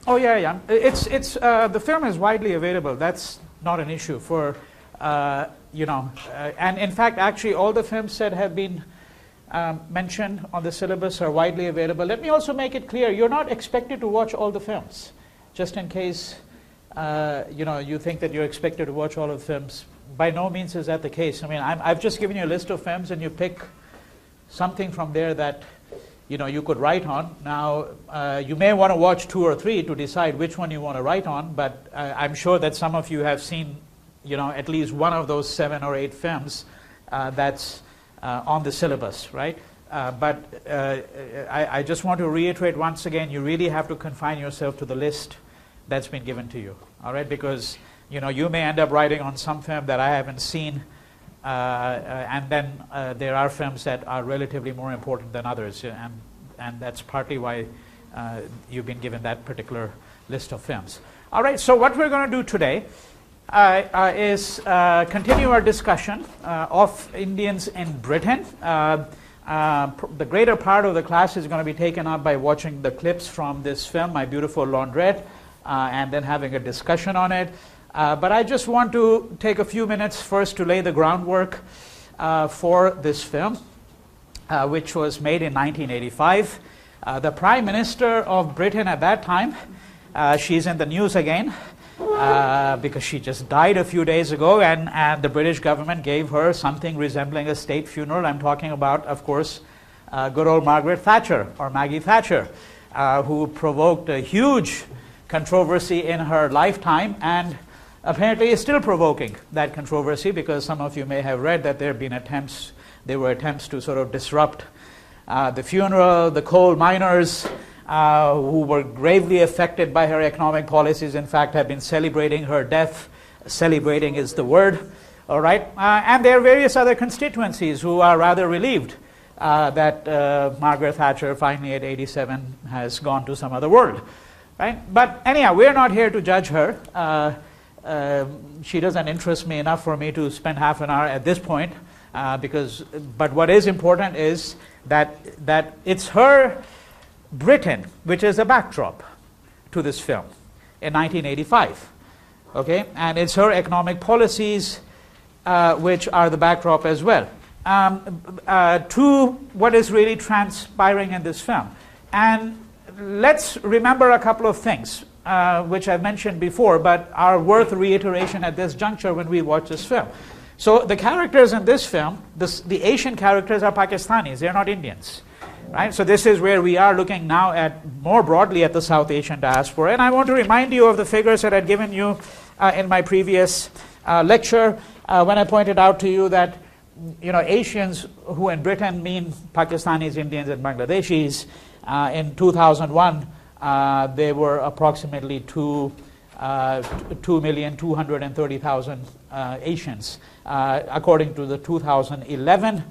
Oh yeah, yeah. It's the film is widely available. That's not an issue for and in fact, actually, all the films that have been mentioned on the syllabus are widely available. Let me also make it clear: you're not expected to watch all the films. Just in case you think that you're expected to watch all of the films, by no means is that the case. I mean, I've just given you a list of films, and you pick something from there that you could write on. Now, you may want to watch 2 or 3 to decide which one you want to write on, but I'm sure that some of you have seen, at least one of those 7 or 8 films that's on the syllabus, right? But I just want to reiterate once again, you really have to confine yourself to the list that's been given to you, all right? Because, you may end up writing on some film that I haven't seen, and then there are films that are relatively more important than others, and that's partly why you've been given that particular list of films. All right, so what we're going to do today is continue our discussion of Indians in Britain. The greater part of the class is going to be taken up by watching the clips from this film, My Beautiful Laundrette, and then having a discussion on it. But I just want to take a few minutes first to lay the groundwork for this film, which was made in 1985. The Prime Minister of Britain at that time, she's in the news again because she just died a few days ago, and the British government gave her something resembling a state funeral. I'm talking about, of course, good old Margaret Thatcher, or Maggie Thatcher, who provoked a huge controversy in her lifetime, and apparently is still provoking that controversy, because some of you may have read that there were attempts to sort of disrupt the funeral. The coal miners who were gravely affected by her economic policies, in fact, have been celebrating her death. Celebrating is the word, all right? And there are various other constituencies who are rather relieved that Margaret Thatcher, finally at 87, has gone to some other world, right? But anyhow, we're not here to judge her. She doesn't interest me enough for me to spend half an hour at this point, but what is important is that it's her Britain which is a backdrop to this film in 1985, okay? And it's her economic policies which are the backdrop as well to what is really transpiring in this film. And let's remember a couple of things which I've mentioned before, but are worth reiteration at this juncture when we watch this film. So the characters in this film, the Asian characters are Pakistanis, they're not Indians, right? So this is where we are looking now at more broadly at the South Asian diaspora. And I want to remind you of the figures that I'd given you in my previous lecture when I pointed out to you that Asians, who in Britain mean Pakistanis, Indians, and Bangladeshis, in 2001 there were approximately 2,230,000 Asians. According to the 2011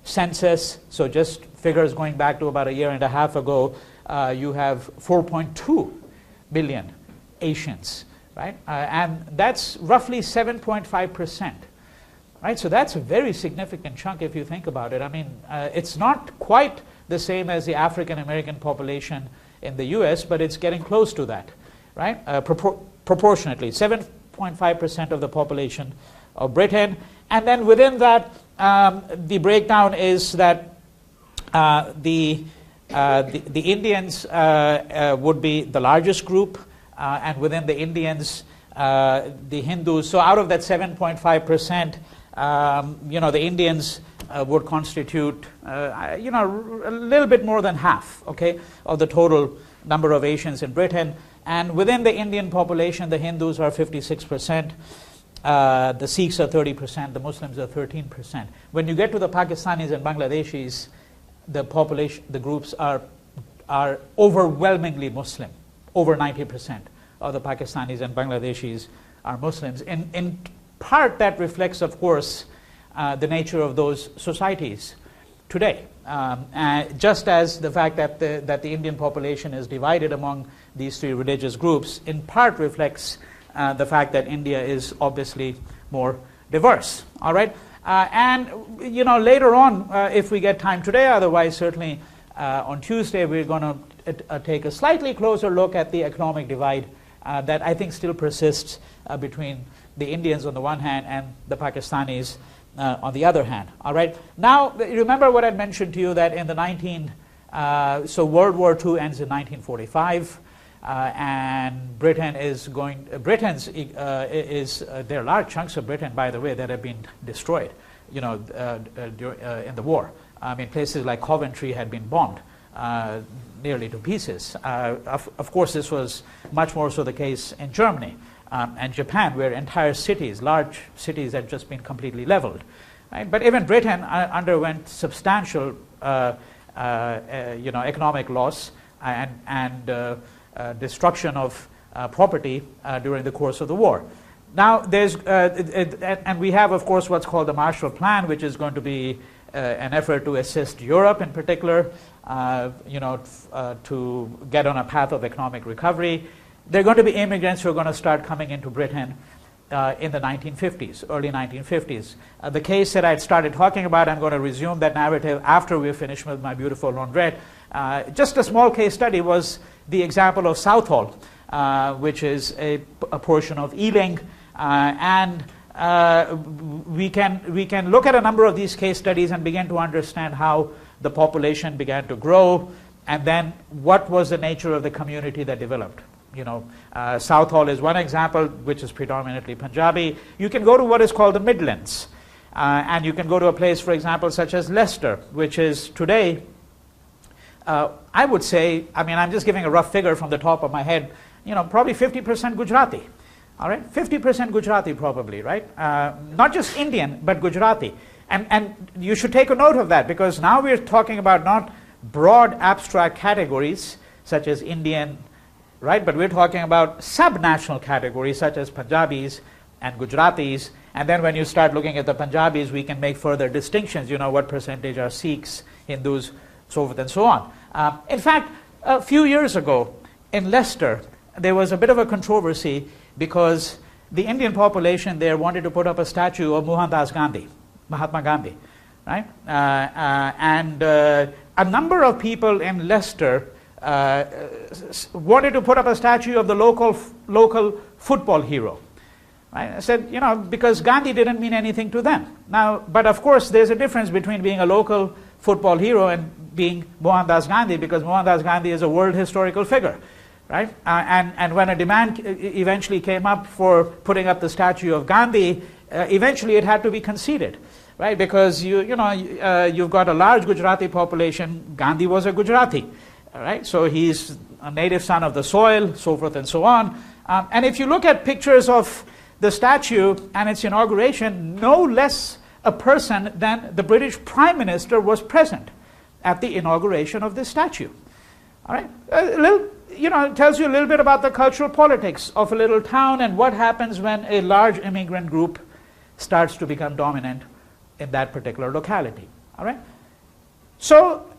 census, so just figures going back to about a year and a half ago, you have 4.2 million Asians, right? And that's roughly 7.5%, right? So that's a very significant chunk if you think about it. I mean, it's not quite the same as the African American population in the US, but it's getting close to that, right? Proportionately, 7.5% of the population of Britain. And then within that, the breakdown is that the Indians would be the largest group, and within the Indians, the Hindus. So out of that 7.5%, the Indians would constitute, a little bit more than half, okay, of the total number of Asians in Britain. And within the Indian population, the Hindus are 56%, the Sikhs are 30%, the Muslims are 13%. When you get to the Pakistanis and Bangladeshis, the groups are overwhelmingly Muslim. Over 90% of the Pakistanis and Bangladeshis are Muslims. In part, that reflects, of course, the nature of those societies today. Just as the fact that the Indian population is divided among these three religious groups, in part reflects the fact that India is obviously more diverse. All right, and later on, if we get time today, otherwise certainly on Tuesday, we're going to take a slightly closer look at the economic divide that I think still persists between the Indians on the one hand and the Pakistanis on the other hand. All right. Now, remember what I mentioned to you, that in the so World War II ends in 1945, and Britain is going. There are large chunks of Britain, by the way, that have been destroyed. You know, in the war. I mean, places like Coventry had been bombed nearly to pieces. Of course, this was much more so the case in Germany and Japan, where entire cities, large cities, had just been completely leveled. Right? But even Britain underwent substantial, economic loss and destruction of property during the course of the war. Now, there's and we have, of course, what's called the Marshall Plan, which is going to be an effort to assist Europe, in particular, to get on a path of economic recovery. There are going to be immigrants who are going to start coming into Britain in the 1950s, early 1950s. The case that I had started talking about, I'm going to resume that narrative after we're finished with My Beautiful Laundrette. Just a small case study was the example of Southhall, which is a portion of Ealing, and we can look at a number of these case studies and begin to understand how the population began to grow, and then what was the nature of the community that developed. Southhall is one example, which is predominantly Punjabi. You can go to what is called the Midlands, and you can go to a place, for example, such as Leicester, which is today, I would say, I mean, I'm just giving a rough figure from the top of my head, probably 50% Gujarati. All right, 50% Gujarati probably, right? Not just Indian, but Gujarati. And you should take a note of that, because now we're talking about not broad abstract categories such as Indian, right? But we're talking about subnational categories such as Punjabis and Gujaratis. And then when you start looking at the Punjabis, we can make further distinctions, what percentage are Sikhs, Hindus, so forth and so on. In fact, a few years ago in Leicester, there was a bit of a controversy because the Indian population there wanted to put up a statue of Mahatma Gandhi, right? And a number of people in Leicester wanted to put up a statue of the local football hero. Right? I said, because Gandhi didn't mean anything to them. Now, but of course, there's a difference between being a local football hero and being Mohandas Gandhi, because Mohandas Gandhi is a world historical figure. Right? And when a demand eventually came up for putting up the statue of Gandhi, eventually it had to be conceded, right? Because you've got a large Gujarati population. Gandhi was a Gujarati, right? So he's a native son of the soil, so forth and so on. And if you look at pictures of the statue and its inauguration, no less a person than the British Prime Minister was present at the inauguration of this statue. All right, it tells you a little bit about the cultural politics of a little town and what happens when a large immigrant group starts to become dominant in that particular locality. All right. So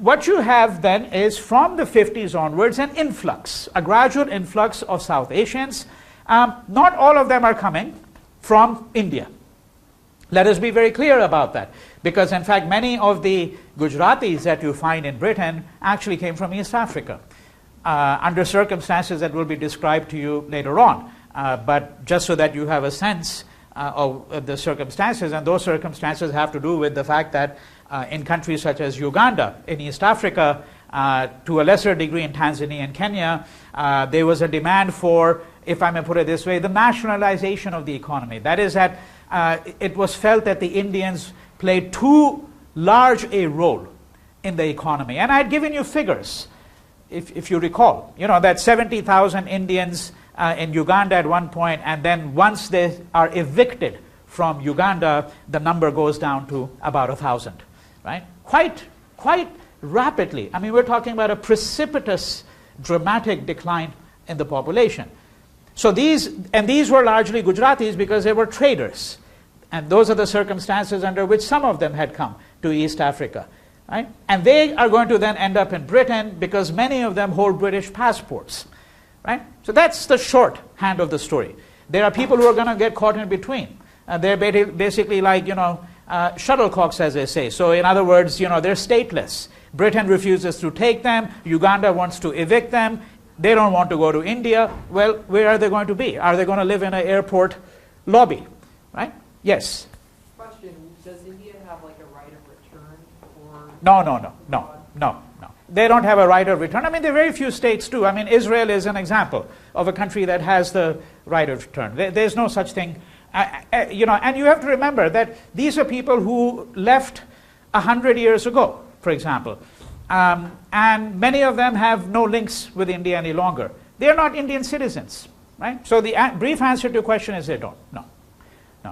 what you have then is, from the 50s onwards, an influx, a gradual influx of South Asians. Not all of them are coming from India. Let us be very clear about that, because in fact many of the Gujaratis that you find in Britain actually came from East Africa under circumstances that will be described to you later on. But just so that you have a sense of the circumstances, and those circumstances have to do with the fact that in countries such as Uganda, in East Africa, to a lesser degree in Tanzania and Kenya, there was a demand for, if I may put it this way, the nationalization of the economy. That is that it was felt that the Indians played too large a role in the economy. And I had given you figures, if you recall, that 70,000 Indians in Uganda at one point, and then once they are evicted from Uganda, the number goes down to about 1,000, right? Quite rapidly. I mean, we're talking about a precipitous, dramatic decline in the population. So these were largely Gujaratis because they were traders. And those are the circumstances under which some of them had come to East Africa. Right? And they are going to then end up in Britain because many of them hold British passports. Right? So that's the short hand of the story. There are people who are going to get caught in between. They're basically like, shuttlecocks, as they say. So in other words, they're stateless. Britain refuses to take them. Uganda wants to evict them. They don't want to go to India. Well, where are they going to be? Are they going to live in an airport lobby? Right? Yes? Question, does India have like a right of return for... No. They don't have a right of return. I mean, there are very few states do. I mean, Israel is an example of a country that has the right of return. There's no such thing. And you have to remember that these are people who left 100 years ago, for example. And many of them have no links with India any longer. They're not Indian citizens, right? So the brief answer to your question is they don't. No.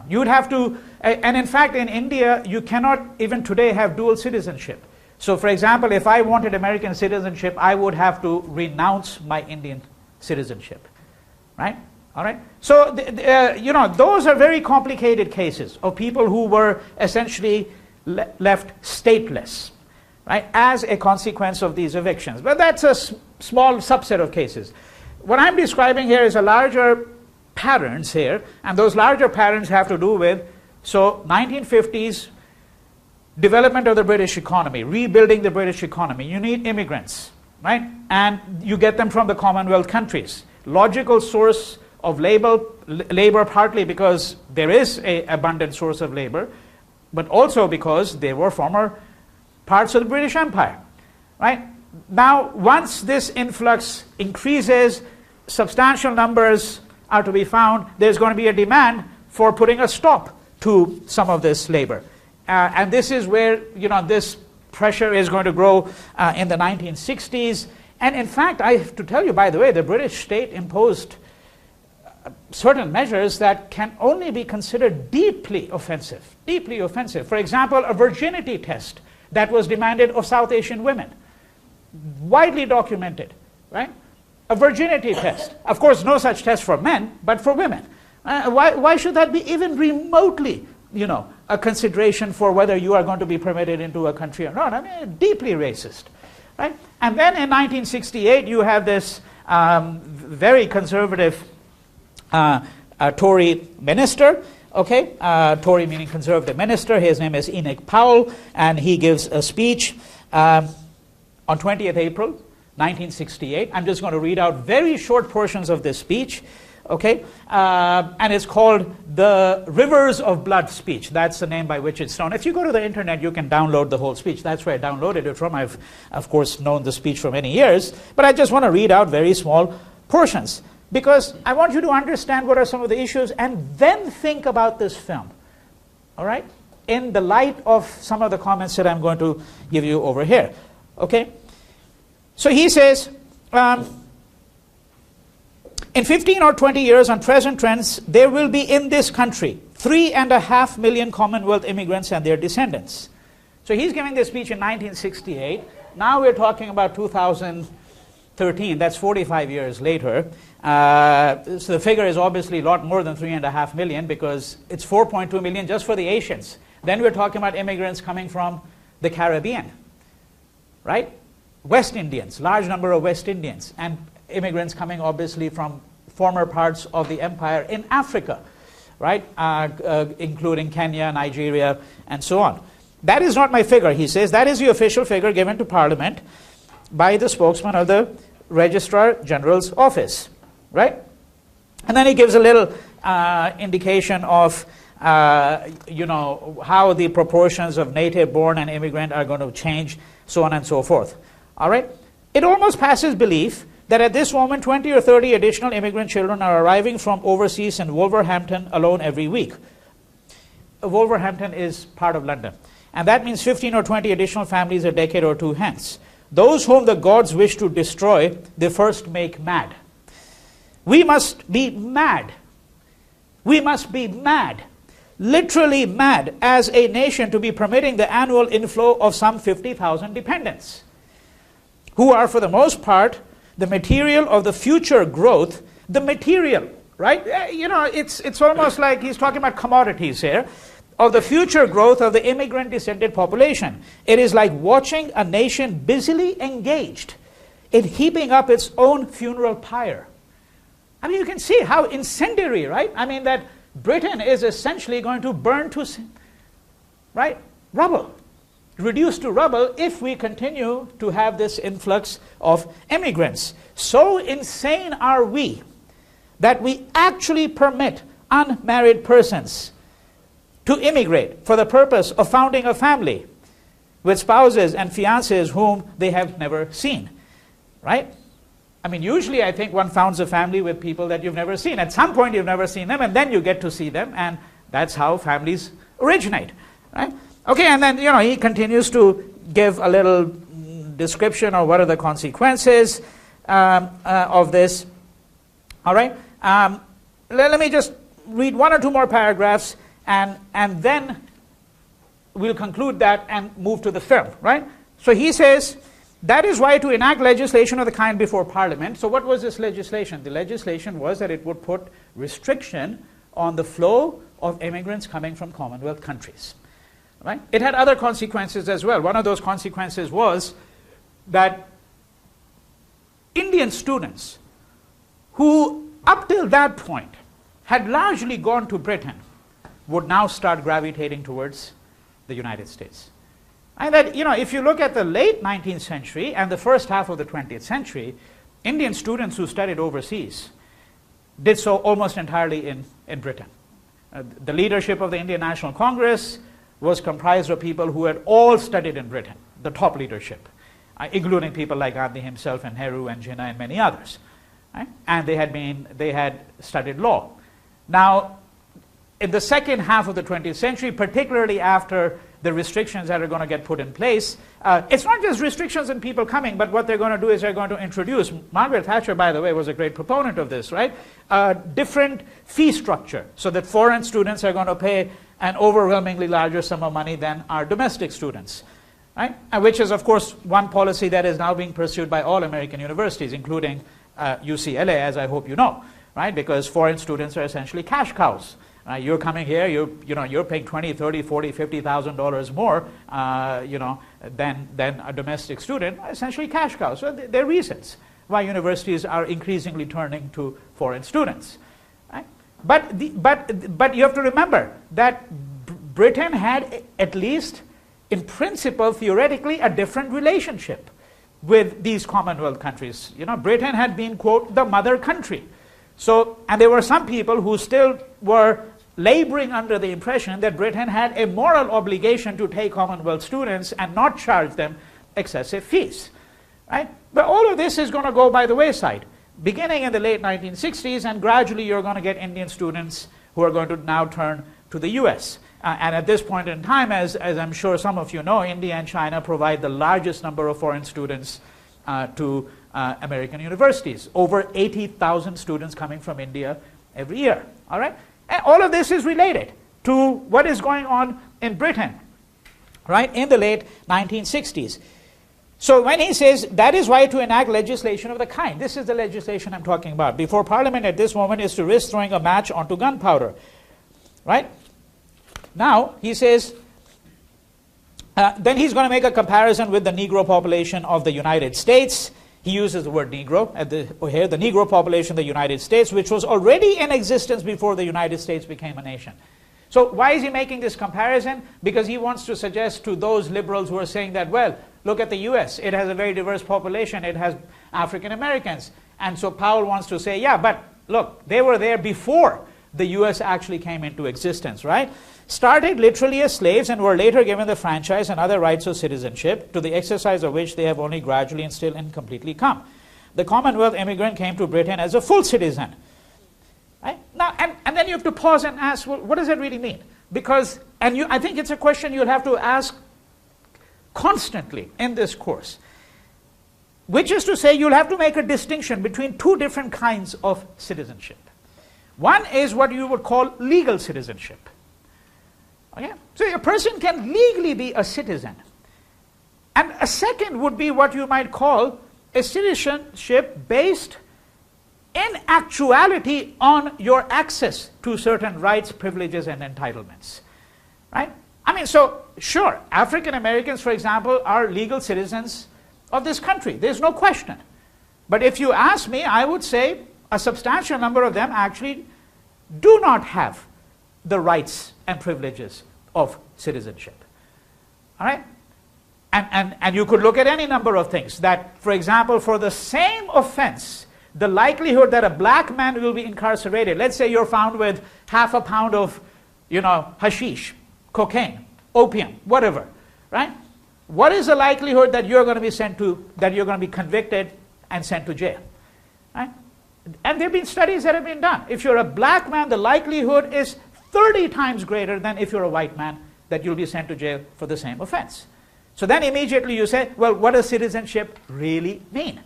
You would have to, and in fact in India, you cannot even today have dual citizenship. So for example, if I wanted American citizenship, I would have to renounce my Indian citizenship, right? All right. So, those are very complicated cases of people who were essentially left stateless, right, as a consequence of these evictions. But that's a small subset of cases. What I'm describing here is a larger patterns here, and those larger patterns have to do with, 1950s, development of the British economy, rebuilding the British economy. You need immigrants, right? And you get them from the Commonwealth countries. Logical source of labor partly because there is an abundant source of labor, but also because they were former parts of the British Empire, right? Now, once this influx increases, substantial numbers are to be found, there's going to be a demand for putting a stop to some of this labor. And this is where, this pressure is going to grow in the 1960s. And in fact, I have to tell you, by the way, the British state imposed certain measures that can only be considered deeply offensive. For example, a virginity test that was demanded of South Asian women. Widely documented, right? A virginity test. Of course, no such test for men, but for women. Why should that be even remotely, a consideration for whether you are going to be permitted into a country or not? I mean, deeply racist, right? And then in 1968, you have this very conservative Tory minister, okay? Tory meaning conservative minister. His name is Enoch Powell, and he gives a speech on 20th April, 1968. I'm just going to read out very short portions of this speech. Okay, and it's called the Rivers of Blood speech. That's the name by which it's known. If you go to the internet, you can download the whole speech. That's where I downloaded it from. I've, of course, known the speech for many years, but I just want to read out very small portions because I want you to understand what are some of the issues and then think about this film, all right, in the light of some of the comments that I'm going to give you over here, okay? So he says, in 15 or 20 years on present trends, there will be in this country 3.5 million Commonwealth immigrants and their descendants. So he's giving this speech in 1968. Now we're talking about 2013. That's 45 years later. So the figure is obviously a lot more than 3.5 million because it's 4.2 million just for the Asians. Then we're talking about immigrants coming from the Caribbean, right? West Indians, large number of West Indians, and immigrants coming obviously from former parts of the empire in Africa, right? Including Kenya, Nigeria, and so on. That is not my figure, he says. That is the official figure given to Parliament by the spokesman of the Registrar General's office, right? And then he gives a little indication of, how the proportions of native-born and immigrant are going to change, so on and so forth. All right? It almost passes belief that at this moment 20 or 30 additional immigrant children are arriving from overseas in Wolverhampton alone every week. Wolverhampton is part of London. And that means 15 or 20 additional families a decade or two hence. Those whom the gods wish to destroy, they first make mad. We must be mad. We must be mad. Literally mad as a nation to be permitting the annual inflow of some 50,000 dependents, who are for the most part the material of the future growth, the material, right? It's almost like he's talking about commodities here, of the future growth of the immigrant descended population. It is like watching a nation busily engaged in heaping up its own funeral pyre. I mean, you can see how incendiary, right? I mean, that Britain is essentially going to burn to, right, rubble reduced to rubble if we continue to have this influx of immigrants. So insane are we that we actually permit unmarried persons to immigrate for the purpose of founding a family with spouses and fiancés whom they have never seen, right? I mean, usually I think one founds a family with people that you've never seen. At some point you've never seen them, and then you get to see them, and that's how families originate, right? Okay, and then, he continues to give a little description of what are the consequences of this. All right? Let me just read one or two more paragraphs, and then we'll conclude that and move to the film, right? So he says, that is why to enact legislation of the kind before Parliament. So what was this legislation? The legislation was that it would put restriction on the flow of immigrants coming from Commonwealth countries. Right? It had other consequences as well. One of those consequences was that Indian students who up till that point had largely gone to Britain would now start gravitating towards the United States. And that, if you look at the late 19th century and the first half of the 20th century, Indian students who studied overseas did so almost entirely in Britain. The leadership of the Indian National Congress was comprised of people who had all studied in Britain, the top leadership, including people like Gandhi himself and Nehru and Jinnah and many others. Right? And they had studied law. Now, in the second half of the 20th century, particularly after the restrictions that are going to get put in place, it's not just restrictions on people coming, but what they're going to do is they're going to introduce, Margaret Thatcher, by the way, was a great proponent of this, right? Different fee structure, so that foreign students are going to pay an overwhelmingly larger sum of money than our domestic students, right? Which is, of course, one policy that is now being pursued by all American universities, including UCLA, as I hope you know, right? Because foreign students are essentially cash cows. You're coming here, you're paying $20,000, $30,000, $40,000, $50,000 more, than a domestic student, essentially cash cows. So there are reasons why universities are increasingly turning to foreign students. Right? But you have to remember that Britain had, at least in principle, theoretically, a different relationship with these Commonwealth countries. Britain had been, quote, the mother country. So, and there were some people who still were laboring under the impression that Britain had a moral obligation to take Commonwealth students and not charge them excessive fees. Right? But all of this is going to go by the wayside, beginning in the late 1960s, and gradually you're going to get Indian students who are going to now turn to the US. And at this point in time, as I'm sure some of you know, India and China provide the largest number of foreign students to American universities. Over 80,000 students coming from India every year. All right? And all of this is related to what is going on in Britain, right, in the late 1960s. So when he says, that is why to enact legislation of the kind, this is the legislation I'm talking about, before Parliament at this moment is to risk throwing a match onto gunpowder. Right? Now, he says, then he's going to make a comparison with the Negro population of the United States. He uses the word Negro here, the Negro population of the United States, which was already in existence before the United States became a nation. So why is he making this comparison? Because he wants to suggest to those liberals who are saying that, well, look at the US, it has a very diverse population, it has African Americans. And so Powell wants to say, yeah, but look, they were there before the US actually came into existence, right? Started literally as slaves and were later given the franchise and other rights of citizenship, to the exercise of which they have only gradually and still incompletely come. The Commonwealth immigrant came to Britain as a full citizen. Right? Now, and then you have to pause and ask, well, what does that really mean? Because, I think it's a question you'll have to ask constantly in this course, which is to say you'll have to make a distinction between two different kinds of citizenship. One is what you would call legal citizenship. Okay? So a person can legally be a citizen. And a second would be what you might call a citizenship based in actuality on your access to certain rights, privileges, and entitlements. Right? So sure, African Americans, for example, are legal citizens of this country. There's no question. But if you ask me, I would say a substantial number of them actually do not have the rights and privileges of citizenship. All right? And you could look at any number of things. That, for example, for the same offense, the likelihood that a black man will be incarcerated, let's say you're found with half a pound of, hashish, cocaine, opium, whatever, right? What is the likelihood that you're going to be convicted and sent to jail, right? And there have been studies that have been done. If you're a black man, the likelihood is 30 times greater than if you're a white man that you'll be sent to jail for the same offense. So then immediately you say, well, what does citizenship really mean?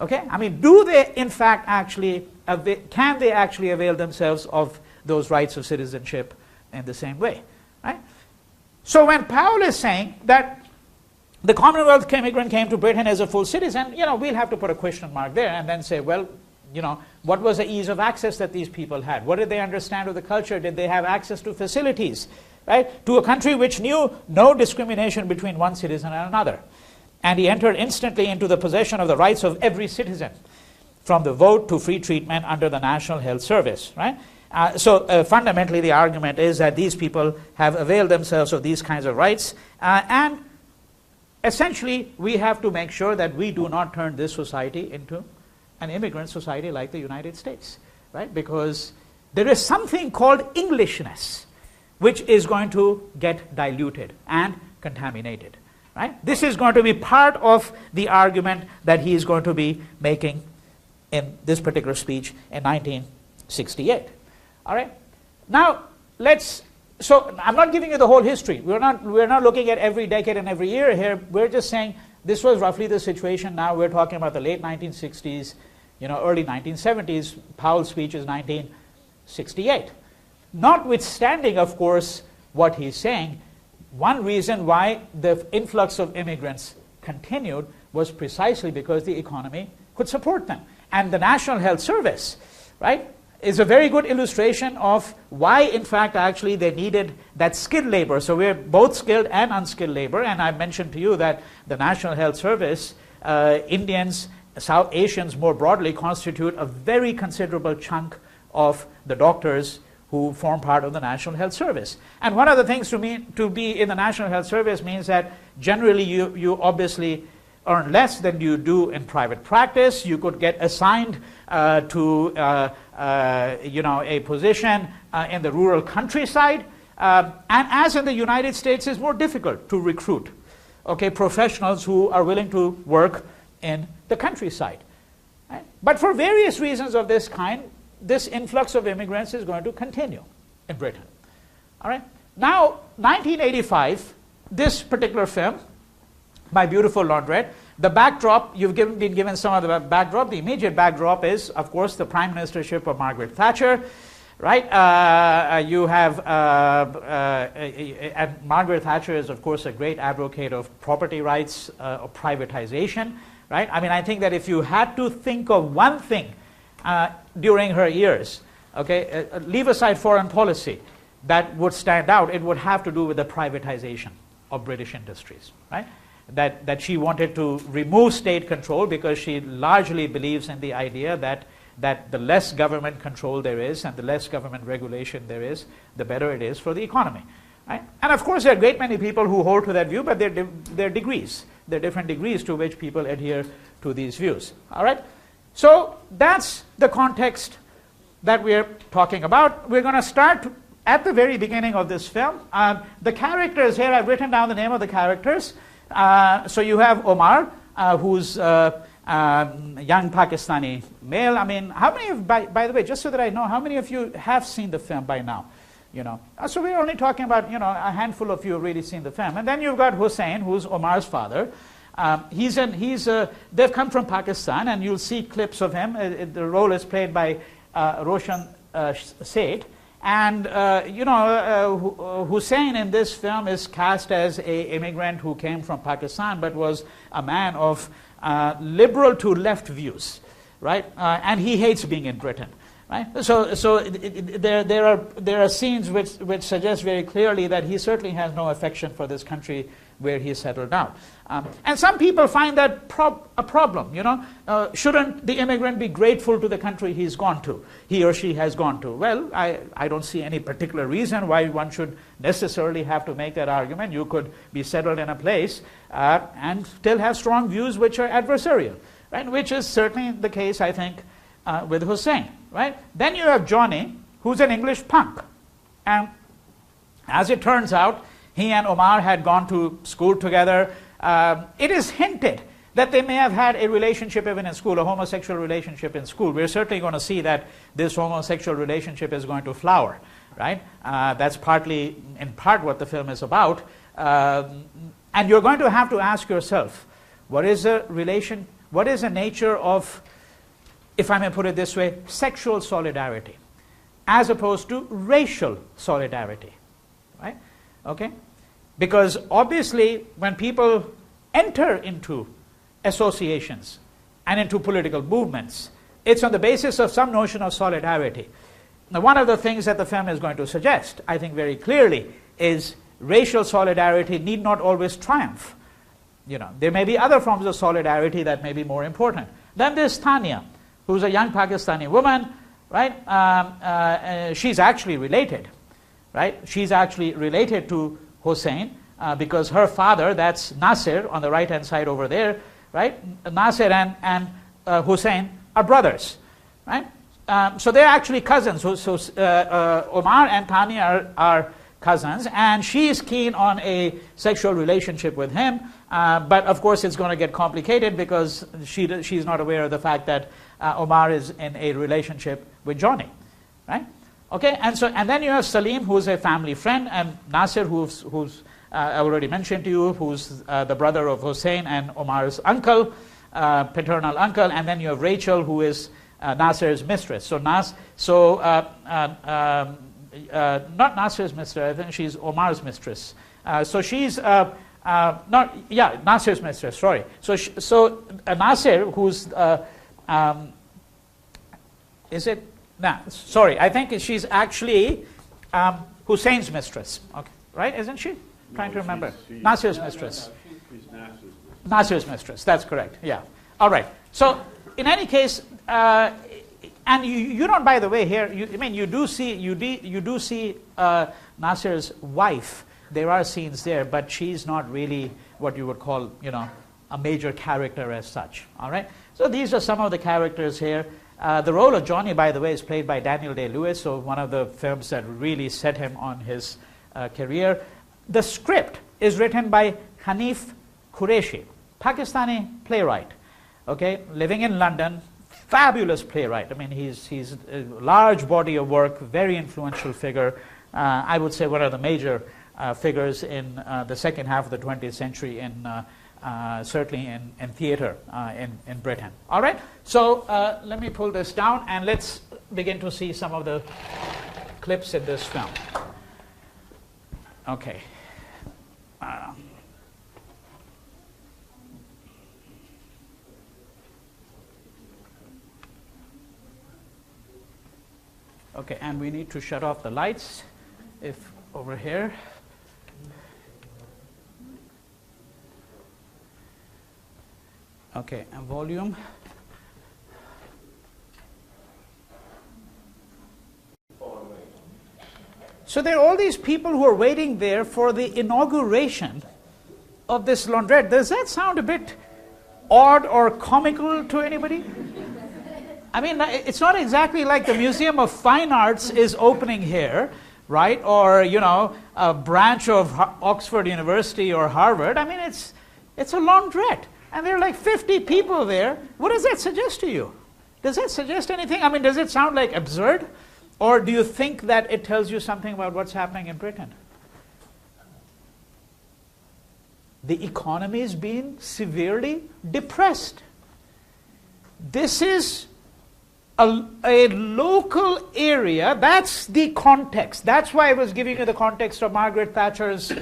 Okay? I mean, do they in fact can they actually avail themselves of those rights of citizenship in the same way? Right? So when Powell is saying that the Commonwealth immigrant came to Britain as a full citizen, we'll have to put a question mark there and then say, well, what was the ease of access that these people had? What did they understand of the culture? Did they have access to facilities? Right? To a country which knew no discrimination between one citizen and another. And he entered instantly into the possession of the rights of every citizen, from the vote to free treatment under the National Health Service. Right? So fundamentally the argument is that these people have availed themselves of these kinds of rights, and essentially we have to make sure that we do not turn this society into an immigrant society like the United States, right? Because there is something called Englishness, which is going to get diluted and contaminated, right? This is going to be part of the argument that he is going to be making in this particular speech in 1968. All right? Now, so I'm not giving you the whole history. We're not looking at every decade and every year here. We're just saying this was roughly the situation. Now we're talking about the late 1960s, early 1970s. Powell's speech is 1968. Notwithstanding, of course, what he's saying, one reason why the influx of immigrants continued was precisely because the economy could support them. And the National Health Service, right, is a very good illustration of why, in fact, actually they needed that skilled labor. So we're both skilled and unskilled labor. And I mentioned to you that the National Health Service, Indians, South Asians more broadly, constitute a very considerable chunk of the doctors who form part of the National Health Service. And one of the things to be in the National Health Service means that generally you obviously earn less than you do in private practice. You could get assigned to a position in the rural countryside. And as in the United States, it's more difficult to recruit professionals who are willing to work in the countryside. Right? But for various reasons of this kind, this influx of immigrants is going to continue in Britain. All right. Now, 1985, this particular film, My Beautiful Laundrette, the backdrop, been given some of the backdrop. The immediate backdrop is, of course, the prime ministership of Margaret Thatcher. Right? You have, and Margaret Thatcher is, of course, a great advocate of property rights, of privatization. Right? I mean, I think that if you had to think of one thing during her years, leave aside foreign policy, that would stand out, it would have to do with the privatization of British industries, right? That she wanted to remove state control because she largely believes in the idea that the less government control there is and the less government regulation there is, the better it is for the economy, right? And of course there are a great many people who hold to that view, but there are degrees. There are different degrees to which people adhere to these views, all right? So that's the context that we're talking about. We're going to start at the very beginning of this film. The characters here, I've written down the name of the characters. So you have Omar, who's a young Pakistani male. I mean, how many of, by the way, just so that I know, how many of you have seen the film by now? So we're only talking about, a handful of you have really seen the film. And then you've got Hussein, who's Omar's father. They've come from Pakistan, and you'll see clips of him. The role is played by Roshan Seth. And Hussein in this film is cast as an immigrant who came from Pakistan, but was a man of liberal to left views, right? And he hates being in Britain. right? So there are scenes which suggest very clearly that he certainly has no affection for this country where he settled down. And some people find that a problem, you know. Shouldn't the immigrant be grateful to the country he or she has gone to? Well, I don't see any particular reason why one should necessarily have to make that argument. You could be settled in a place and still have strong views which are adversarial, right? Which is certainly the case, I think, with Hussein, right? Then you have Johnny, who's an English punk. And as it turns out, he and Omar had gone to school together. It is hinted that they may have had a relationship even in school, a homosexual relationship in school. We're certainly going to see that this homosexual relationship is going to flower, right? That's in part what the film is about. And you're going to have to ask yourself, what is the nature of, if I may put it this way, sexual solidarity, as opposed to racial solidarity, right? Okay? Because obviously, when people enter into associations and into political movements, it's on the basis of some notion of solidarity. Now, one of the things that the film is going to suggest, I think very clearly, is racial solidarity need not always triumph. You know, there may be other forms of solidarity that may be more important. Then there's Tania, who's a young Pakistani woman, right? She's actually related, right? She's actually related to Hussein, because her father, that's Nasir on the right-hand side over there, right? Nasir and Hussein are brothers, right? So they're actually cousins. Omar and Tania are cousins, and she's keen on a sexual relationship with him, but of course it's going to get complicated because she's not aware of the fact that Omar is in a relationship with Johnny, right? Okay, and then you have Salim, who's a family friend, and Nasir, who's I already mentioned to you, who's the brother of Hussein and Omar's uncle, paternal uncle, and then you have Rachel, who is Nasir's mistress. Not Nasir's mistress, I think she's Omar's mistress. She's Nasir's mistress. Sorry. Nasir, who's is it? Nah, sorry, I think she's actually Hussein's mistress. Okay, right? Isn't she? Trying to remember. Nasir's mistress. She's Nasir's mistress. Nasir's mistress. That's correct. Yeah. All right. So, in any case, and you don't. By the way, here, you do see Nasir's wife. There are scenes there, but she's not really what you would call, you know, a major character as such. All right. So these are some of the characters here. The role of Johnny, by the way, is played by Daniel Day-Lewis, so one of the films that really set him on his career. The script is written by Hanif Qureshi, Pakistani playwright, okay, living in London, fabulous playwright. I mean, he's a large body of work, very influential figure. I would say one of the major figures in the second half of the 20th century certainly in theater in Britain. All right, so let me pull this down and let's begin to see some of the clips in this film. Okay. Okay, and we need to shut off the lights if over here. Okay, and volume. So there are all these people who are waiting there for the inauguration of this laundrette. Does that sound a bit odd or comical to anybody? I mean, it's not exactly like the Museum of Fine Arts is opening here, right? Or, you know, a branch of Oxford University or Harvard. I mean, it's a laundrette. And there are like 50 people there. What does that suggest to you? Does that suggest anything? I mean, does it sound like absurd? Or do you think that it tells you something about what's happening in Britain? The economy is being severely depressed. This is a local area. That's the context. That's why I was giving you the context of Margaret Thatcher's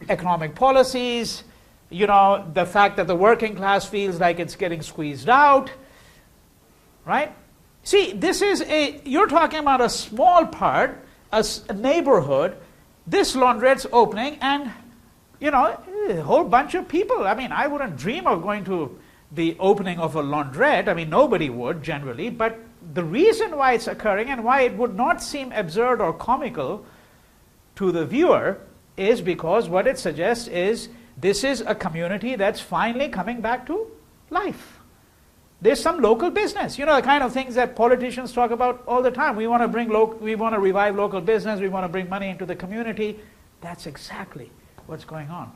economic policies, you know, the fact that the working class feels like it's getting squeezed out, right? See, you're talking about a small part, a neighborhood. This laundrette's opening, and a whole bunch of people. I mean, I wouldn't dream of going to the opening of a laundrette. I mean, nobody would generally, but the reason why it's occurring and why it would not seem absurd or comical to the viewer is because what it suggests is this is a community that's finally coming back to life. There's some local business, the kind of things that politicians talk about all the time. We want to revive local business, we want to bring money into the community. That's exactly what's going on.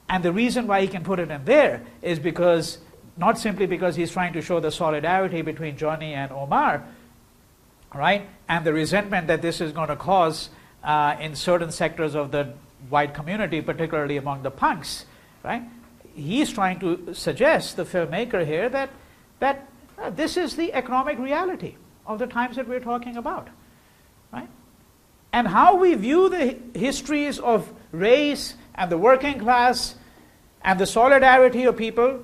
And the reason why he can put it in there is because, not simply because he's trying to show the solidarity between Johnny and Omar, right? And the resentment that this is going to cause in certain sectors of the white community, particularly among the punks, right? He's trying to suggest, the filmmaker here, that this is the economic reality of the times that we're talking about, right? And how we view the histories of race and the working class and the solidarity of people,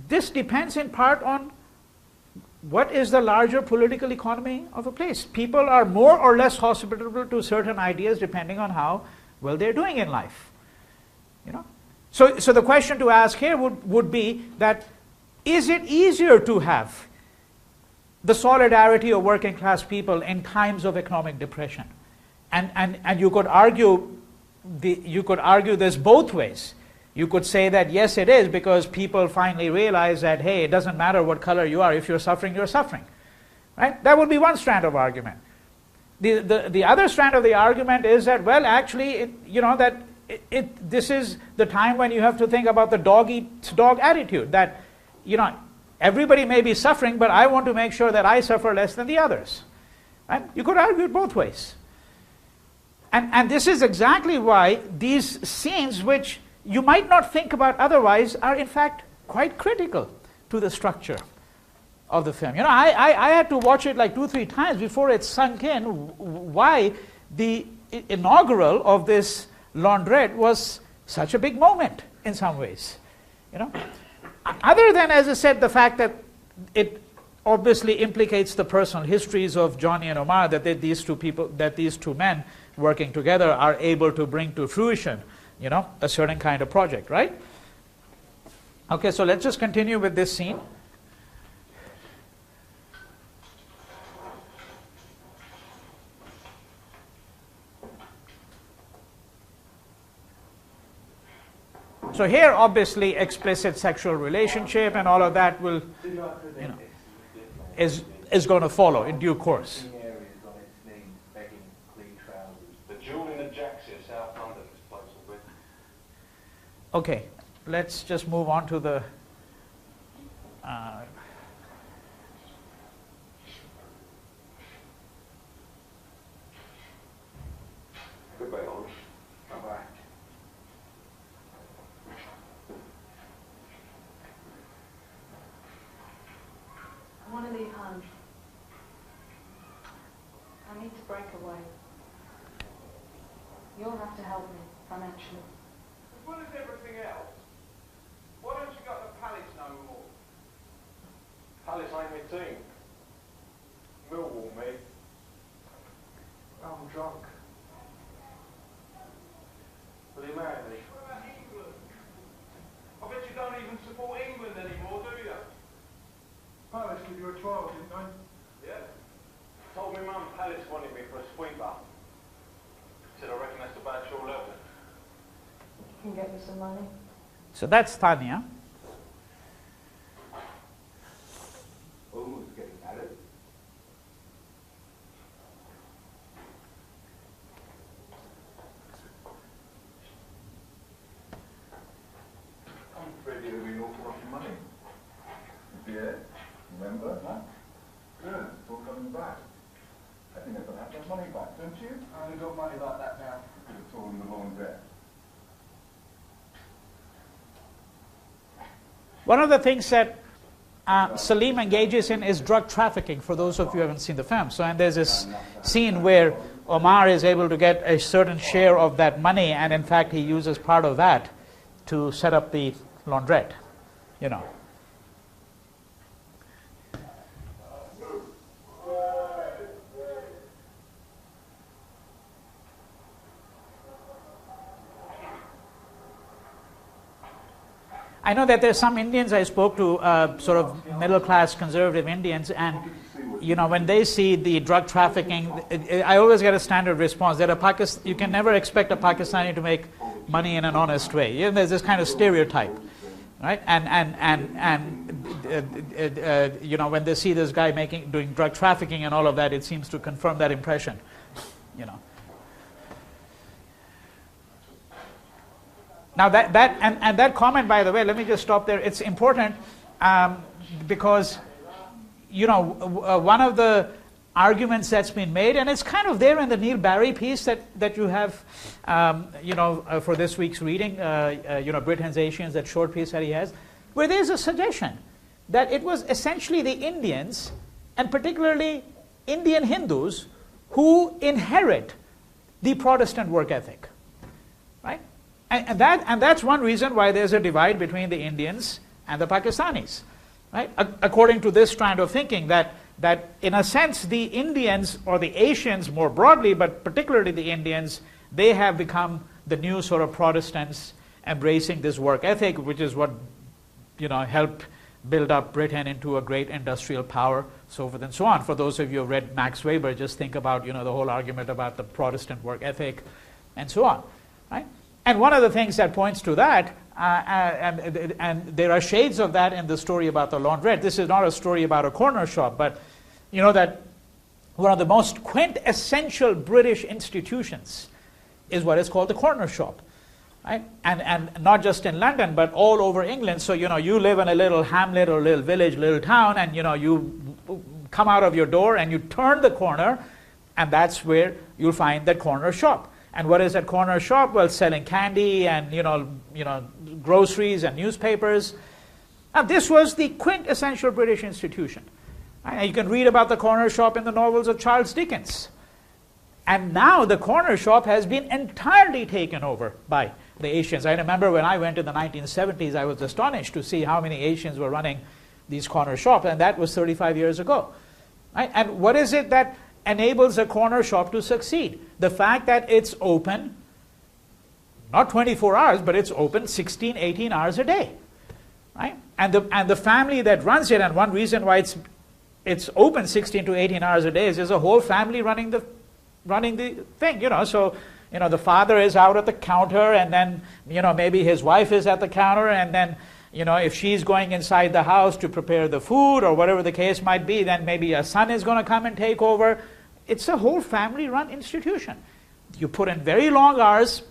this depends in part on what is the larger political economy of a place. People are more or less hospitable to certain ideas depending on how well they're doing in life. So the question to ask here would be that, is it easier to have the solidarity of working class people in times of economic depression? And you could argue this both ways. You could say that yes, it is, because people finally realize that, hey, it doesn't matter what color you are. If you're suffering, you're suffering, right? That would be one strand of argument. The other strand of the argument is that, well, actually, this is the time when you have to think about the dog eats dog attitude, that everybody may be suffering, but I want to make sure that I suffer less than the others, right? You could argue it both ways. And this is exactly why these scenes, which you might not think about otherwise, are in fact quite critical to the structure of the film. I had to watch it like 2-3 times before it sunk in why the inaugural of this laundrette was such a big moment in some ways. Other than, as I said, the fact that it obviously implicates the personal histories of Johnny and Omar, that these two men working together are able to bring to fruition, a certain kind of project, right? Okay, so let's just continue with this scene. So here, obviously, explicit sexual relationship and all of that will, is going to follow in due course. Okay, let's just move on to the goodbye, Orange. Bye-bye. I want to leave home. I need to break away. You'll have to help me financially. As well as everything else, why don't you go to Palace no more? Palace ain't my team. Millwall, me. I'm drunk. Will you marry me? What about England? I bet you don't even support England anymore, do you? Palace give you a trial, didn't they? Yeah. Told me mum Palace wanted me for a sweeper. Said I reckon that's about your level. Can get me some money. So that's Tanya. Almost getting at it. I'm ready to be an awful lot of money. Yeah, remember, huh? Good, it's all coming back. I think I'm going to have that money back, don't you? I only got money like that now. Because it's all in the laundrette. One of the things that Salim engages in is drug trafficking, for those of you who haven't seen the film. So, and there's this scene where Omar is able to get a certain share of that money, and in fact he uses part of that to set up the laundrette, I know that there's some Indians I spoke to, sort of middle-class conservative Indians, and when they see the drug trafficking, I always get a standard response that you can never expect a Pakistani to make money in an honest way. There's this kind of stereotype, right? And when they see this guy doing drug trafficking and all of that, it seems to confirm that impression. Now that comment, by the way, let me just stop there. It's important because one of the arguments that's been made, and it's kind of there in the Neil Barry piece that you have, for this week's reading, Britain's Asians, that short piece that he has, where there's a suggestion that it was essentially the Indians, and particularly Indian Hindus, who inherit the Protestant work ethic, right? And that's one reason why there's a divide between the Indians and the Pakistanis, right? According to this strand of thinking, that in a sense the Indians, or the Asians more broadly, but particularly the Indians, they have become the new sort of Protestants embracing this work ethic, which is what helped build up Britain into a great industrial power, so forth and so on. For those of you who have read Max Weber, just think about the whole argument about the Protestant work ethic and so on, right? And one of the things that points to that, and there are shades of that in the story about the laundrette. This is not a story about a corner shop, but that one of the most quintessential British institutions is what is called the corner shop, right? And not just in London, but all over England. So you live in a little hamlet or little village, little town, and you come out of your door and you turn the corner, and that's where you'll find that corner shop. And what is that corner shop? Well, selling candy and groceries and newspapers. Now, this was the quintessential British institution. And you can read about the corner shop in the novels of Charles Dickens. And now the corner shop has been entirely taken over by the Asians. I remember when I went in the 1970s, I was astonished to see how many Asians were running these corner shops, and that was 35 years ago. Right? And what is it that enables a corner shop to succeed? The fact that it's open, not 24 hours, but it's open 16, 18 hours a day, right? And the family that runs it, and one reason why it's open 16 to 18 hours a day is there's a whole family running the thing, So the father is out at the counter, and then maybe his wife is at the counter, and then if she's going inside the house to prepare the food or whatever the case might be, then maybe a son is going to come and take over. It's a whole family-run institution. You put in very long hours.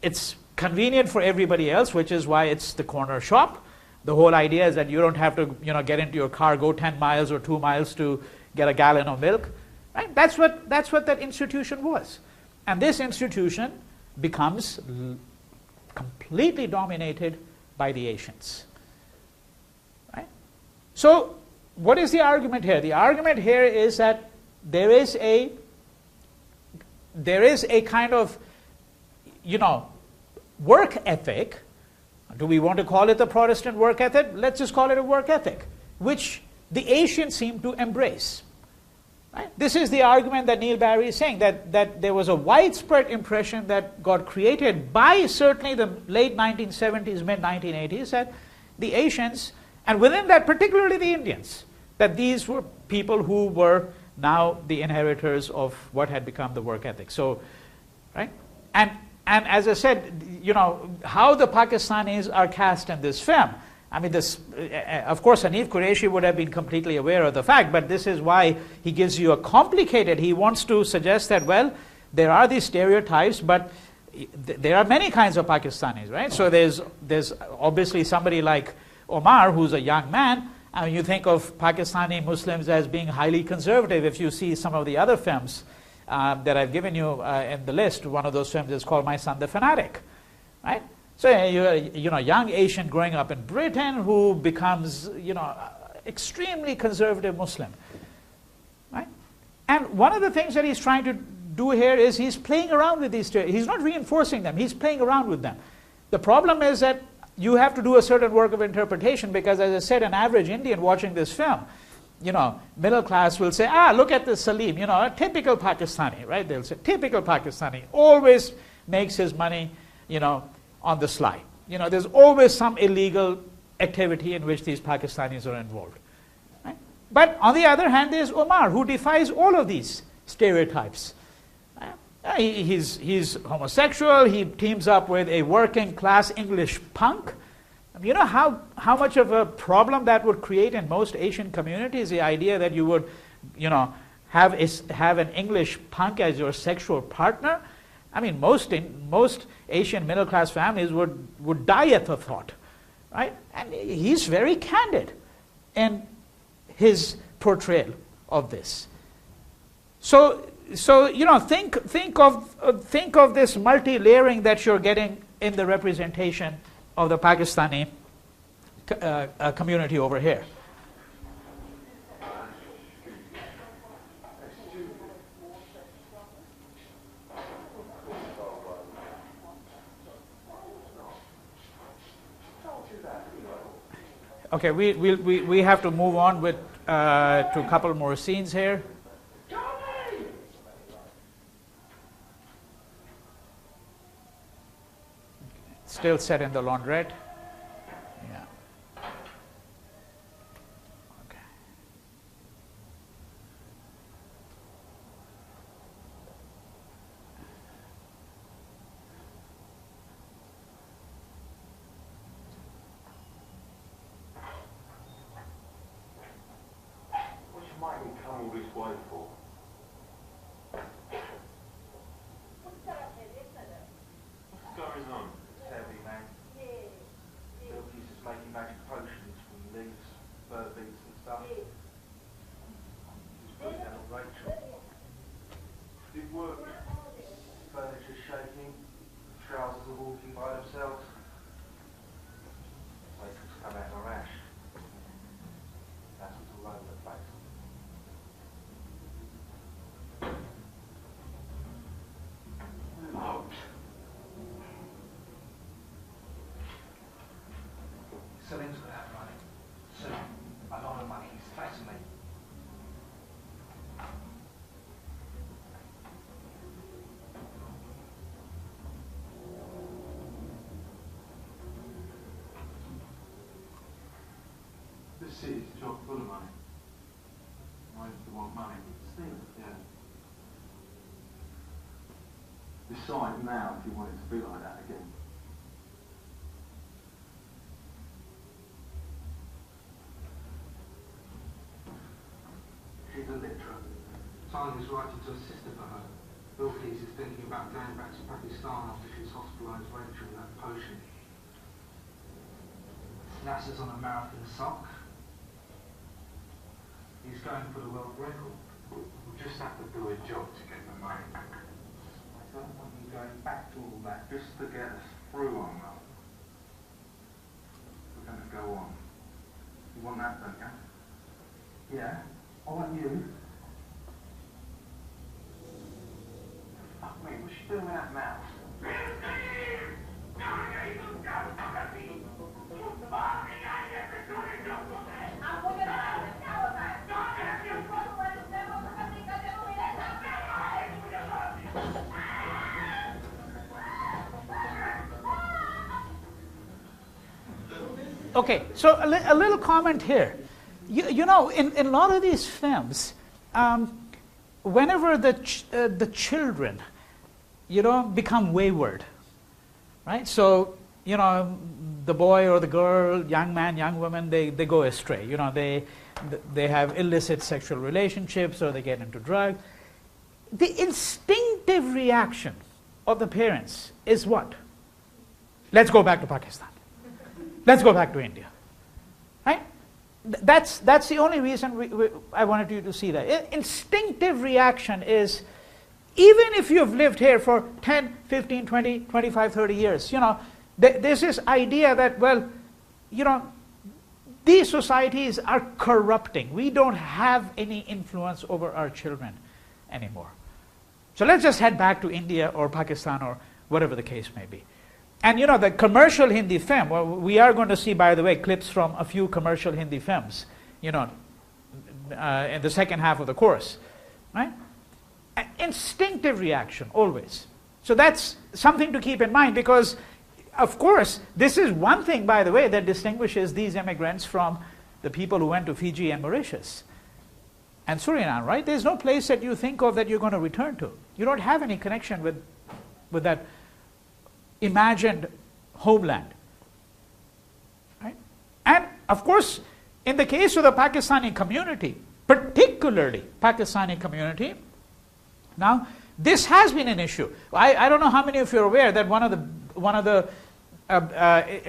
It's convenient for everybody else, which is why it's the corner shop. The whole idea is that you don't have to get into your car, go 10 miles or 2 miles to get a gallon of milk. Right? That's what that institution was. And this institution becomes completely dominated by the Asians. Right? So what is the argument here? The argument here is that there is a kind of work ethic. Do we want to call it the Protestant work ethic? Let's just call it a work ethic, which the Asians seem to embrace. Right? This is the argument that Neil Barry is saying, that there was a widespread impression that got created by certainly the late 1970s, mid-1980s, that the Asians, and within that particularly the Indians, that these were people who were now the inheritors of what had become the work ethic. So, right? And as I said, how the Pakistanis are cast in this film. I mean, of course, Hanif Qureshi would have been completely aware of the fact, but this is why he gives you he wants to suggest that, well, there are these stereotypes, but there are many kinds of Pakistanis, right? So there's obviously somebody like Omar, who's a young man. You think of Pakistani Muslims as being highly conservative. If you see some of the other films that I've given you in the list, one of those films is called My Son the Fanatic, right? So you're a young Asian growing up in Britain who becomes extremely conservative Muslim, right? And one of the things that he's trying to do here is he's playing around with these stereotypes. He's not reinforcing them. He's playing around with them. The problem is that you have to do a certain work of interpretation because, as I said, an average Indian watching this film, middle class will say, look at this Salim, a typical Pakistani, right? They'll say, typical Pakistani, always makes his money, on the sly. There's always some illegal activity in which these Pakistanis are involved. Right? But on the other hand, there's Omar, who defies all of these stereotypes. He's homosexual, he teams up with a working class English punk. You know how much of a problem that would create in most Asian communities, the idea that you would, have an English punk as your sexual partner? I mean, most Asian middle class families would die at the thought, right? And he's very candid in his portrayal of this. So think of this multi-layering that you're getting in the representation of the Pakistani community over here. Okay, we have to move on with to a couple more scenes here. Still set in the laundrette. Yeah. Okay. What you make me come all this way for? What's going on? Heavy man. He's just making magic potions from leaves, bird beats and stuff. He's putting down on Rachel. Did work. Furniture shaking, trousers are walking by themselves. Rachel's come out of a rash. That's what's all over the place. Out. Salim's got out money. Soon. A lot of money. He's threatened me. This city's chock full of money. I used to want money. Still, yeah. Decide now if you want it to be like that again. She's illiterate. Salim is writing to a sister for her. Bilkis is thinking about going back to Pakistan after she's hospitalised Rachel with that potion. Nasser's on a marathon sock. He's going for the world record. We'll just have to do a job to get the money. I don't want you going back to all that just to get us through on that. We're going to go on. You want that, don't you? Yeah. I want you. Fuck me, what's she doing with that mouth? Okay, so a little comment here. You know, in a lot of these films, whenever the children, become wayward, right? So, the boy or the girl, young man, young woman, they go astray. They have illicit sexual relationships or they get into drugs. The instinctive reaction of the parents is what? Let's go back to Pakistan. Let's go back to India. Right? That's the only reason I wanted you to see that. Instinctive reaction is, even if you've lived here for 10, 15, 20, 25, 30 years, there's this idea that, these societies are corrupting. We don't have any influence over our children anymore. So let's just head back to India or Pakistan or whatever the case may be. And the commercial Hindi film, well, we are going to see, by the way, clips from a few commercial Hindi films, in the second half of the course, right? An instinctive reaction, always. So that's something to keep in mind, because of course, this is one thing, by the way, that distinguishes these immigrants from the people who went to Fiji and Mauritius and Suriname, right? There's no place that you think of that you're going to return to. You don't have any connection with that imagined homeland, right? And of course, in the case of the Pakistani community, particularly Pakistani community, now this has been an issue. I don't know how many of you are aware that one of the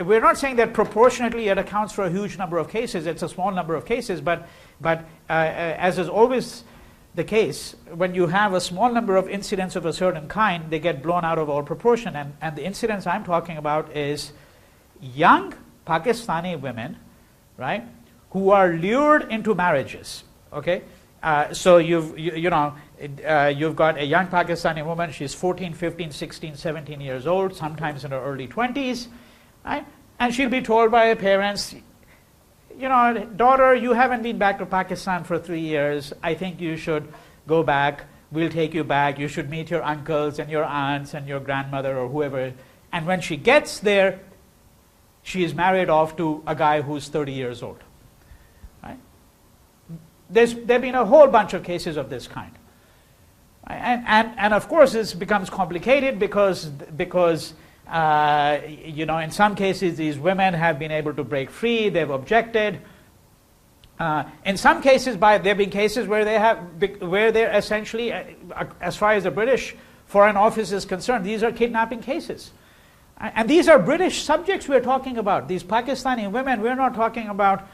we're not saying that proportionately it accounts for a huge number of cases. It's a small number of cases, but as is always the case, when you have a small number of incidents of a certain kind, they get blown out of all proportion. And the incidents I'm talking about is young Pakistani women, right, who are lured into marriages. Okay, so you've got a young Pakistani woman. She's 14, 15, 16, 17 years old, sometimes in her early 20s, right? And she'll be told by her parents, daughter, you haven't been back to Pakistan for 3 years. I think you should go back. We'll take you back. You should meet your uncles and your aunts and your grandmother or whoever. And when she gets there, she is married off to a guy who's 30 years old. Right? There have been a whole bunch of cases of this kind. And of course, this becomes complicated because in some cases, these women have been able to break free. They've objected. In some cases, there have been cases where they're essentially, as far as the British Foreign Office is concerned, these are kidnapping cases. And these are British subjects we're talking about. These Pakistani women, we're not talking about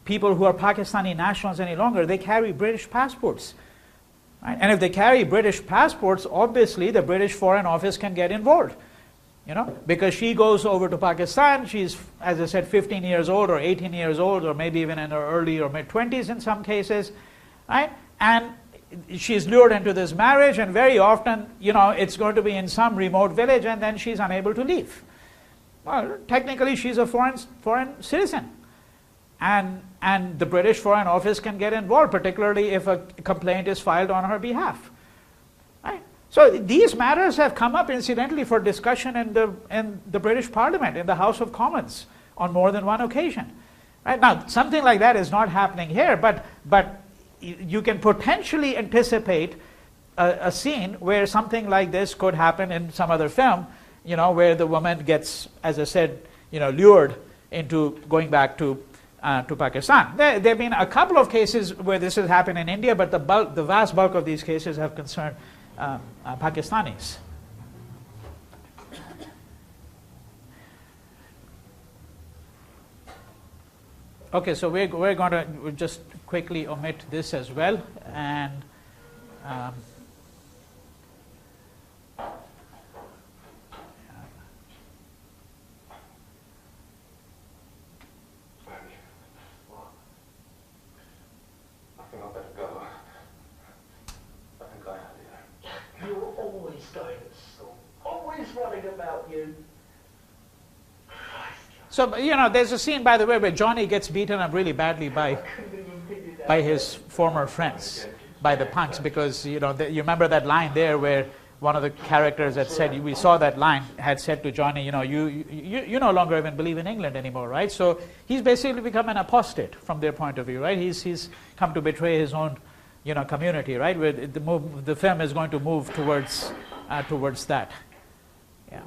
people who are Pakistani nationals any longer. They carry British passports. Right? And if they carry British passports, obviously the British Foreign Office can get involved. Because she goes over to Pakistan, she's, as I said, 15 years old or 18 years old, or maybe even in her early or mid-20s in some cases, right? And she's lured into this marriage, and very often, it's going to be in some remote village, and then she's unable to leave. Well, technically, she's a foreign citizen. And the British Foreign Office can get involved, particularly if a complaint is filed on her behalf. Right? So these matters have come up, incidentally, for discussion in the British Parliament, in the House of Commons, on more than one occasion. Right? Now, something like that is not happening here, but you can potentially anticipate a scene where something like this could happen in some other film, where the woman gets, as I said, lured into going back to Pakistan. There have been a couple of cases where this has happened in India, but the vast bulk of these cases have concerned Pakistanis. Okay, so we're going to just quickly omit this as well, and so, there's a scene, by the way, where Johnny gets beaten up really badly by his former friends, by the punks, because, you remember that line there where one of the characters had said, we saw that line, had said to Johnny, you no longer even believe in England anymore, right? So he's basically become an apostate from their point of view, right? He's come to betray his own, community, right? Where the film is going to move towards that. Yeah.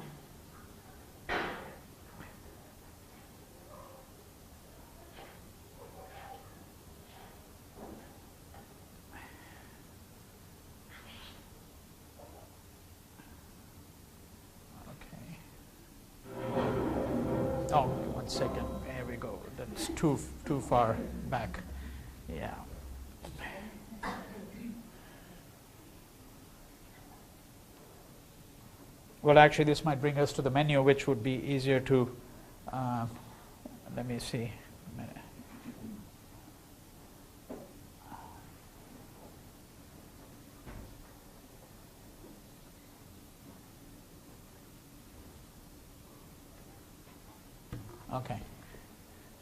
Oh, 1 second. Here we go. That's too far back. Yeah. Well, actually, this might bring us to the menu, which would be easier to. Let me see. A minute. Okay,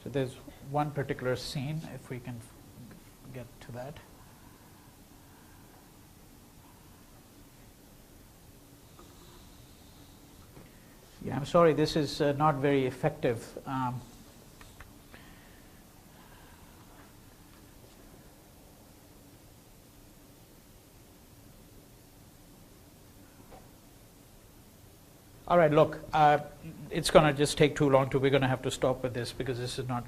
so there's one particular scene, if we can get to that. Yeah, I'm sorry, this is not very effective. All right, look, it's going to just take too long. We're going to have to stop with this because this is not,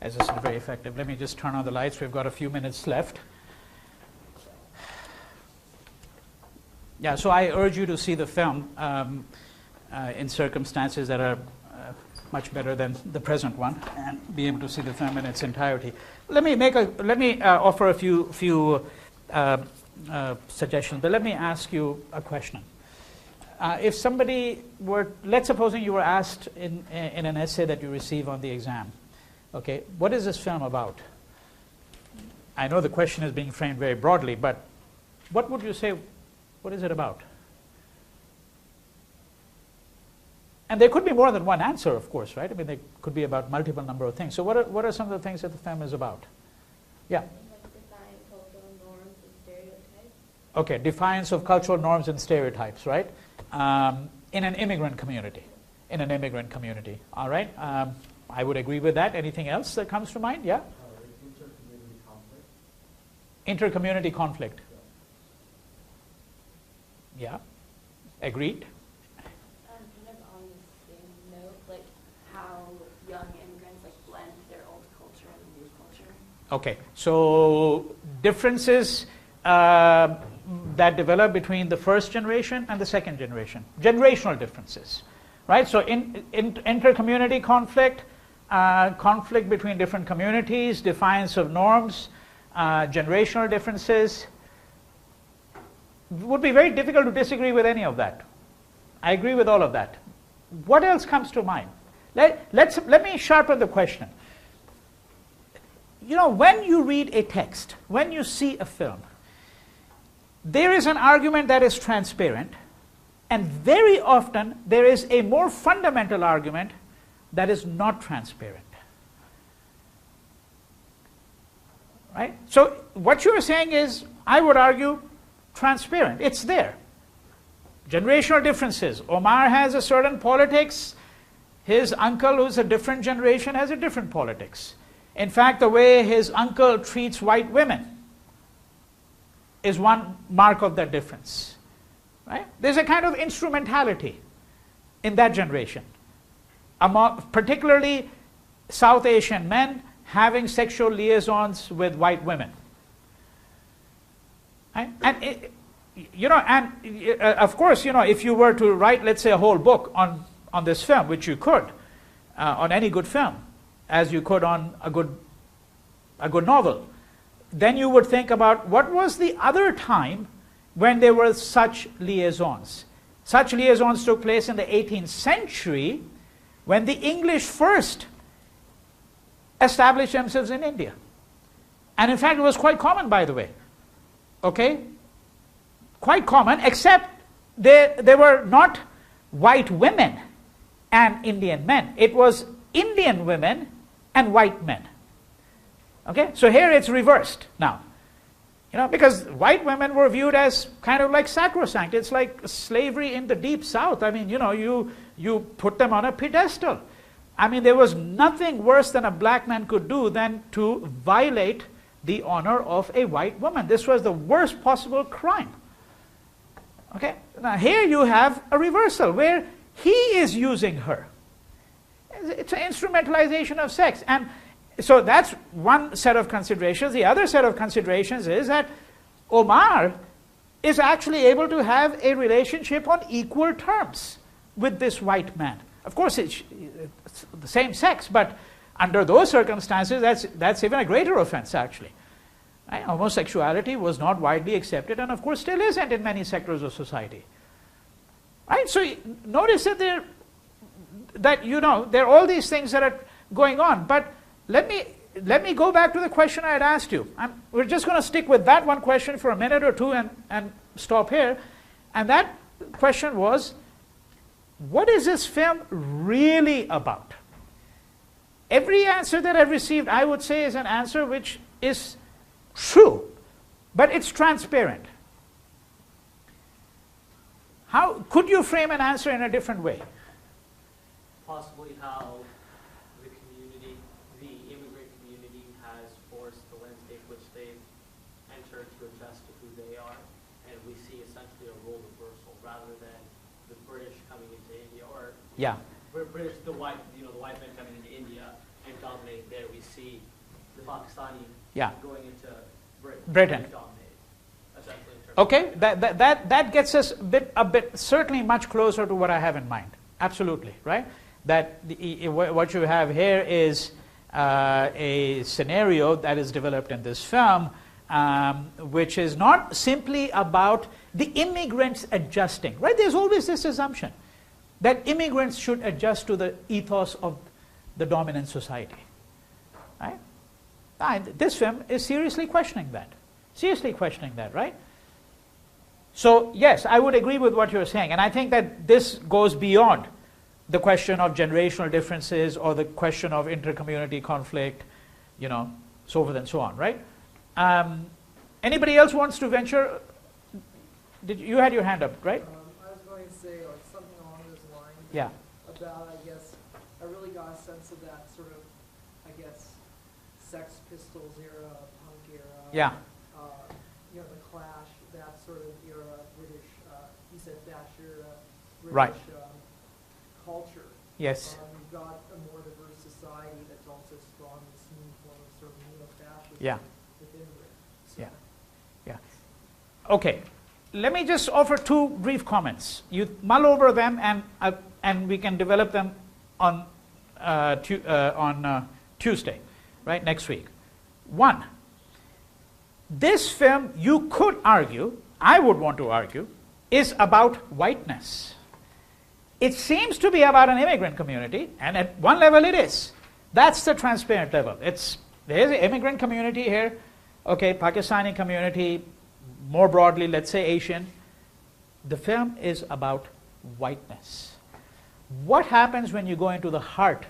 as I said, very effective. Let me just turn on the lights. We've got a few minutes left. Yeah, so I urge you to see the film in circumstances that are much better than the present one, and be able to see the film in its entirety. Let me offer a few suggestions, but let me ask you a question. If somebody were, let's supposing you were asked in an essay that you receive on the exam, okay, what is this film about? I know the question is being framed very broadly, but what would you say? What is it about? And there could be more than one answer, of course, right? I mean, there could be about multiple number of things. So what are some of the things that the film is about? Yeah. Like defying cultural norms and stereotypes. Okay, defiance of cultural norms and stereotypes, right? In an immigrant community. In an immigrant community. All right. I would agree with that. Anything else that comes to mind? Yeah. Intercommunity conflict. Intercommunity conflict. Yeah. Agreed. Kind of on the same note, like how young immigrants like blend their old culture and new culture. Okay. So differences that develop between the first generation and the second generation. Generational differences. Right? So in inter-community conflict, conflict between different communities, defiance of norms, generational differences. Would be very difficult to disagree with any of that. I agree with all of that. What else comes to mind? Let me sharpen the question. You know, when you read a text, when you see a film, there is an argument that is transparent, and very often there is a more fundamental argument that is not transparent. Right? So what you are saying is, I would argue, transparent. It's there. Generational differences. Omar has a certain politics. His uncle, who's a different generation, has a different politics. In fact, the way his uncle treats white women is one mark of that difference. Right? There's a kind of instrumentality in that generation, among particularly South Asian men having sexual liaisons with white women. Right? And of course, if you were to write, let's say, a whole book on this film, which you could, on any good film, as you could on a good novel, then you would think about what was the other time when there were such liaisons. Such liaisons took place in the 18th century when the English first established themselves in India. And in fact, it was quite common, by the way. Okay? Quite common, except they were not white women and Indian men. It was Indian women and white men. Okay? So here it's reversed now. Because white women were viewed as kind of like sacrosanct. It's like slavery in the deep south. I mean, you put them on a pedestal. I mean, there was nothing worse than a black man could do than to violate the honor of a white woman. This was the worst possible crime. Okay? Now here you have a reversal where he is using her. It's an instrumentalization of sex. And so that's one set of considerations. The other set of considerations is that Omar is actually able to have a relationship on equal terms with this white man. Of course, it's the same sex, but under those circumstances, that's even a greater offense, actually. Right? Homosexuality was not widely accepted, and of course still isn't in many sectors of society. Right? So notice that there are all these things that are going on. But let me go back to the question I had asked you. We're just going to stick with that one question for a minute or two and stop here. And that question was, what is this film really about? Every answer that I've received, I would say, is an answer which is true, but it's transparent. How could you frame an answer in a different way? Possibly how the community, the immigrant community, has forced the landscape which they've entered to adjust to who they are, and we see essentially a role reversal rather than the British coming into India, or British, the white men coming into India and dominating there. We see the Pakistani going into Britain. Dominating, essentially. In terms Okay, that gets us a bit certainly much closer to what I have in mind. Absolutely, right? That what you have here is a scenario that is developed in this film, which is not simply about the immigrants adjusting, right? There's always this assumption that immigrants should adjust to the ethos of the dominant society, right? And this film is seriously questioning that, right? So yes, I would agree with what you're saying, and I think that this goes beyond the question of generational differences or the question of inter-community conflict, so forth and so on, right? Anybody else wants to venture? You had your hand up, right? I was going to say like something along those lines. Yeah. About, I guess, I really got a sense of that sort of, I guess, Sex Pistols era, punk era. Yeah. The Clash, that sort of era, British, you said Thatcher, British Right. Culture. Yes. You've got a more diverse society that's also strong in this new form of sort of neo-fascism within Britain. So. Yeah. Okay. Let me just offer two brief comments. You mull over them, and we can develop them on Tuesday, right, next week. One, this film, you could argue, I would want to argue, is about whiteness. It seems to be about an immigrant community, and at one level it is. That's the transparent level. There's an immigrant community here, okay, Pakistani community, more broadly, let's say Asian. The film is about whiteness. What happens when you go into the heart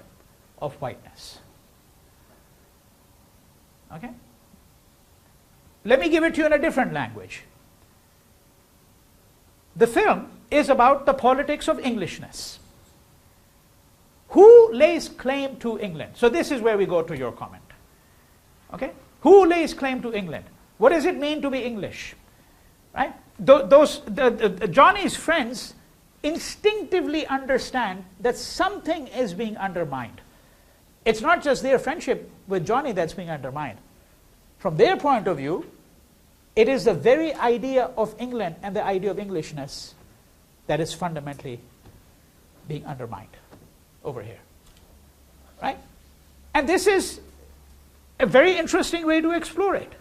of whiteness? Okay? Let me give it to you in a different language. The film is about the politics of Englishness. Who lays claim to England? So this is where we go to your comment. Okay? Who lays claim to England? What does it mean to be English? Right? Johnny's friends instinctively understand that something is being undermined. It's not just their friendship with Johnny that's being undermined. From their point of view, it is the very idea of England and the idea of Englishness that is fundamentally being undermined over here. Right? And this is a very interesting way to explore it.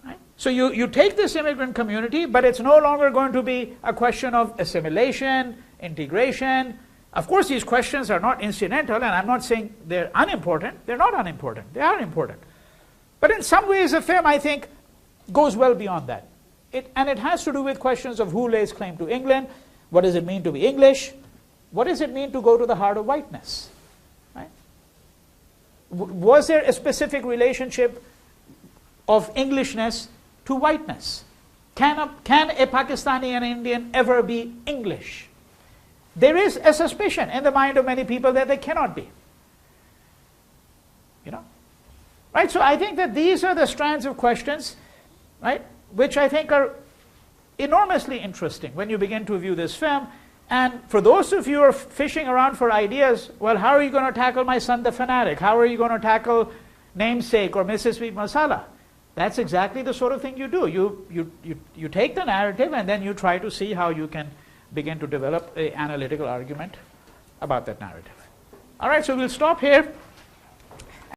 Right? So you take this immigrant community, but it's no longer going to be a question of assimilation, integration. Of course, these questions are not incidental, and I'm not saying they're unimportant. They're not unimportant. They are important. But in some ways, the film, I think, goes well beyond that. And it has to do with questions of who lays claim to England, what does it mean to be English, what does it mean to go to the heart of whiteness? Right? Was there a specific relationship of Englishness to whiteness? Can a Pakistani and Indian ever be English? There is a suspicion in the mind of many people that they cannot be. Right? So I think that these are the strands of questions, right, which I think are enormously interesting when you begin to view this film. And for those of you who are fishing around for ideas, well, how are you going to tackle My Son the Fanatic? How are you going to tackle Namesake or Mrs. Sweet Masala? That's exactly the sort of thing you do. You take the narrative and then you try to see how you can begin to develop an analytical argument about that narrative. All right, so we'll stop here.